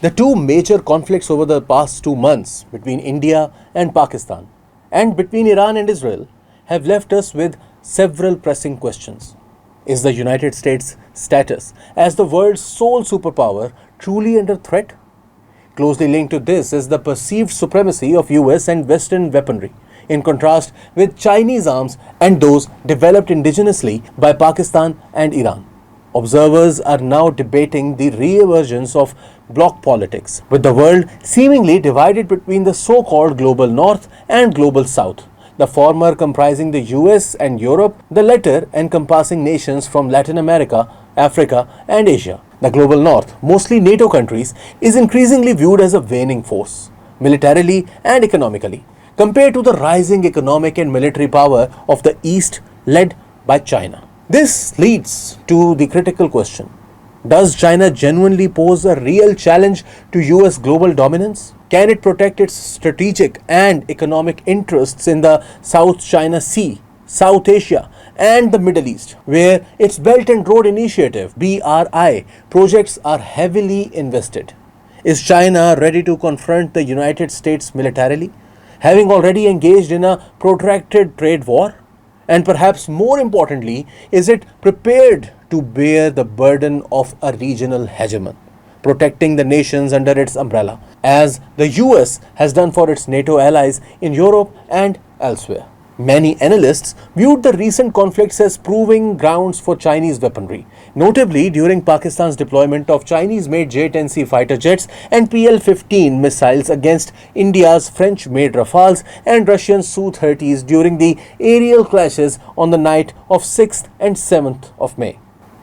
The two major conflicts over the past 2 months between India and Pakistan and between Iran and Israel have left us with several pressing questions. Is the United States' status as the world's sole superpower truly under threat? Closely linked to this is the perceived supremacy of US and Western weaponry, in contrast with Chinese arms and those developed indigenously by Pakistan and Iran. Observers are now debating the re-emergence of bloc politics, with the world seemingly divided between the so-called global north and global south, the former comprising the US and Europe, the latter encompassing nations from Latin America, Africa and Asia. The global north, mostly NATO countries, is increasingly viewed as a waning force, militarily and economically, compared to the rising economic and military power of the East led by China. This leads to the critical question: does China genuinely pose a real challenge to US global dominance? Can it protect its strategic and economic interests in the South China Sea, South Asia, and the Middle East, where its Belt and Road Initiative (BRI) projects are heavily invested? Is China ready to confront the United States militarily, having already engaged in a protracted trade war? And perhaps more importantly, is it prepared to bear the burden of a regional hegemon, protecting the nations under its umbrella, as the US has done for its NATO allies in Europe and elsewhere? Many analysts viewed the recent conflicts as proving grounds for Chinese weaponry, notably during Pakistan's deployment of Chinese-made J-10C fighter jets and PL-15 missiles against India's French-made Rafales and Russian Su-30s during the aerial clashes on the night of 6th and 7th of May.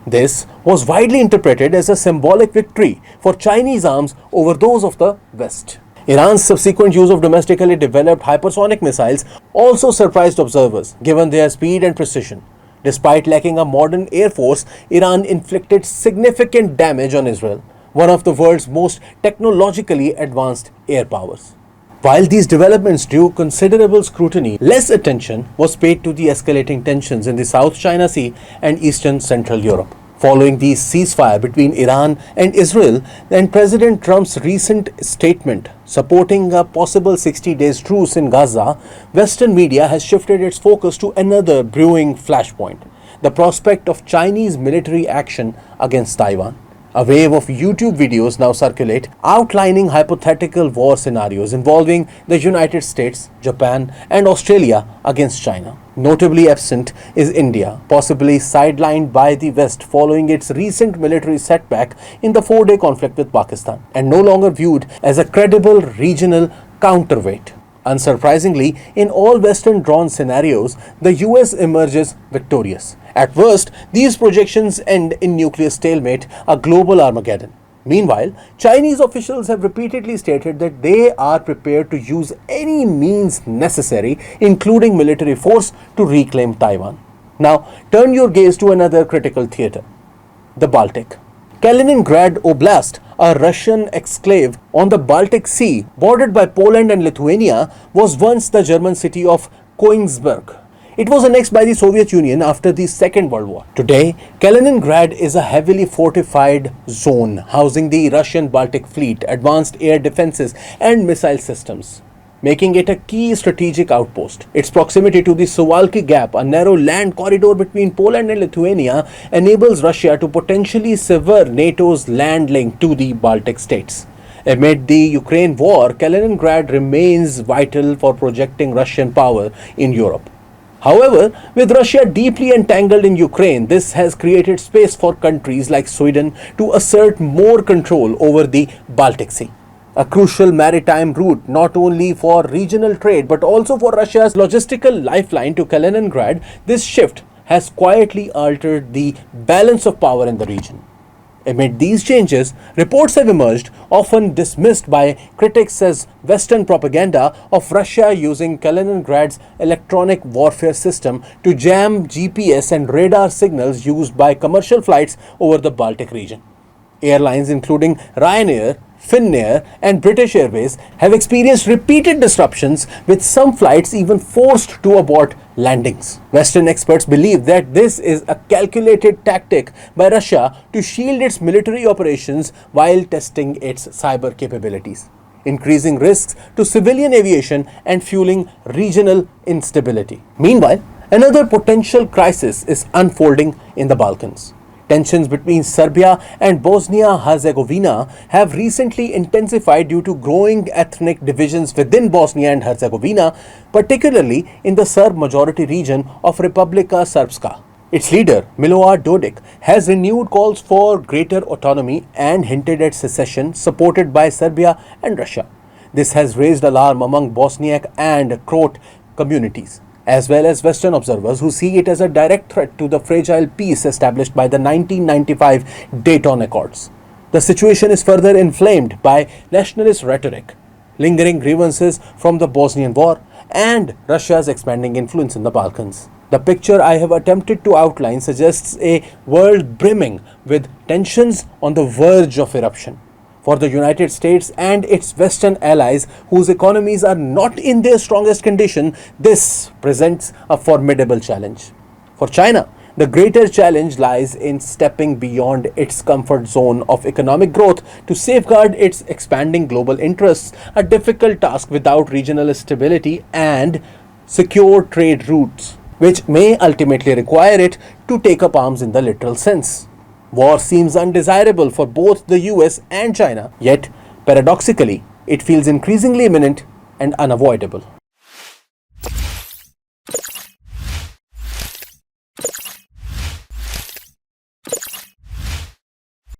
This was widely interpreted as a symbolic victory for Chinese arms over those of the West. Iran's subsequent use of domestically developed hypersonic missiles also surprised observers, given their speed and precision. Despite lacking a modern air force, Iran inflicted significant damage on Israel, one of the world's most technologically advanced air powers. While these developments drew considerable scrutiny, less attention was paid to the escalating tensions in the South China Sea and Eastern Central Europe. Following the ceasefire between Iran and Israel and President Trump's recent statement supporting a possible 60 days truce in Gaza, Western media has shifted its focus to another brewing flashpoint: the prospect of Chinese military action against Taiwan. A wave of YouTube videos now circulate outlining hypothetical war scenarios involving the United States, Japan, and Australia against China. Notably absent is India, possibly sidelined by the West following its recent military setback in the 4-day conflict with Pakistan, and no longer viewed as a credible regional counterweight. Unsurprisingly, in all Western-drawn scenarios, the US emerges victorious. At worst, these projections end in nuclear stalemate, a global Armageddon. Meanwhile, Chinese officials have repeatedly stated that they are prepared to use any means necessary, including military force, to reclaim Taiwan. Now, turn your gaze to another critical theater: the Baltic. Kaliningrad Oblast, a Russian exclave on the Baltic Sea bordered by Poland and Lithuania, was once the German city of Königsberg. It was annexed by the Soviet Union after the Second World War. Today, Kaliningrad is a heavily fortified zone housing the Russian Baltic Fleet, advanced air defenses and missile systems, making it a key strategic outpost. Its proximity to the Suwalki Gap, a narrow land corridor between Poland and Lithuania, enables Russia to potentially sever NATO's land link to the Baltic states. Amid the Ukraine war, Kaliningrad remains vital for projecting Russian power in Europe. However, with Russia deeply entangled in Ukraine, this has created space for countries like Sweden to assert more control over the Baltic Sea, a crucial maritime route not only for regional trade but also for Russia's logistical lifeline to Kaliningrad. This shift has quietly altered the balance of power in the region. Amid these changes, reports have emerged, often dismissed by critics as Western propaganda, of Russia using Kaliningrad's electronic warfare system to jam GPS and radar signals used by commercial flights over the Baltic region. Airlines including Ryanair Finnair, and British Airways have experienced repeated disruptions, with some flights even forced to abort landings. Western experts believe that this is a calculated tactic by Russia to shield its military operations while testing its cyber capabilities, increasing risks to civilian aviation and fueling regional instability. Meanwhile, another potential crisis is unfolding in the Balkans. Tensions between Serbia and Bosnia-Herzegovina have recently intensified due to growing ethnic divisions within Bosnia and Herzegovina, particularly in the Serb-majority region of Republika Srpska. Its leader, Milorad Dodik, has renewed calls for greater autonomy and hinted at secession supported by Serbia and Russia. This has raised alarm among Bosniak and Croat communities, as well as Western observers who see it as a direct threat to the fragile peace established by the 1995 Dayton Accords. The situation is further inflamed by nationalist rhetoric, lingering grievances from the Bosnian War, and Russia's expanding influence in the Balkans. The picture I have attempted to outline suggests a world brimming with tensions on the verge of eruption. For the United States and its Western allies, whose economies are not in their strongest condition, this presents a formidable challenge. For China, the greater challenge lies in stepping beyond its comfort zone of economic growth to safeguard its expanding global interests, a difficult task without regional stability and secure trade routes, which may ultimately require it to take up arms in the literal sense. War seems undesirable for both the US and China, yet, paradoxically, it feels increasingly imminent and unavoidable.